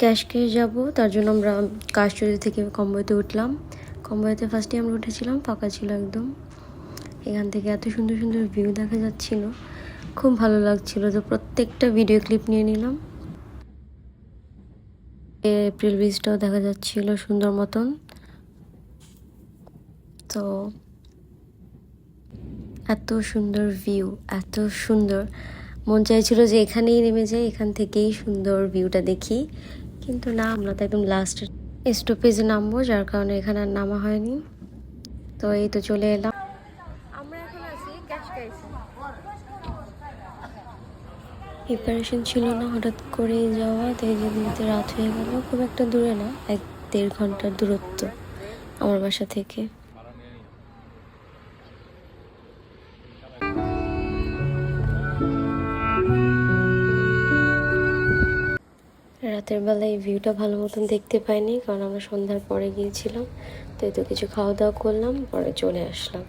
ক্যাশকে যাব, তার জন্য আমরা কাশচুরি থেকে কম্বোতে উঠলাম। কম্বোতে ফার্স্টে আমরা উঠেছিলাম, ফাঁকা ছিল একদম। এখান থেকে এত সুন্দর সুন্দর ভিউ দেখা যাচ্ছিল, খুব ভালো লাগছিল। তো প্রত্যেকটা ভিডিও ক্লিপ নিয়ে নিলাম। এপ্রিল ব্রিজটাও দেখা যাচ্ছিল সুন্দর মতন। তো এত সুন্দর ভিউ, এত সুন্দর, মন চাইছিল যে এখানেই নেমে যাই, এখান থেকেই সুন্দর ভিউটা দেখি। কিন্তু না, আমরা তো একদম লাস্ট স্টপেজে নামবো, যার কারণে এখানে আর নামা হয়নি। তো এই তো চলে এলাম। আমরা এখন আছি ক্যাশকাইসে। প্রিপারেশন ছিল না, হঠাৎ করে যাওয়া, তাই যেতে রাত হয়ে গেল। খুব একটা দূরে না, 1-1.5 ঘন্টার দূরত্ব আমার বাসা থেকে। রাতের বেলায় এই ভিউটা ভালো মতন দেখতে পাইনি, কারণ আমরা সন্ধ্যার পরে গিয়েছিলাম। তো এই তো কিছু খাওয়া দাওয়া করলাম, পরে চলে আসলাম।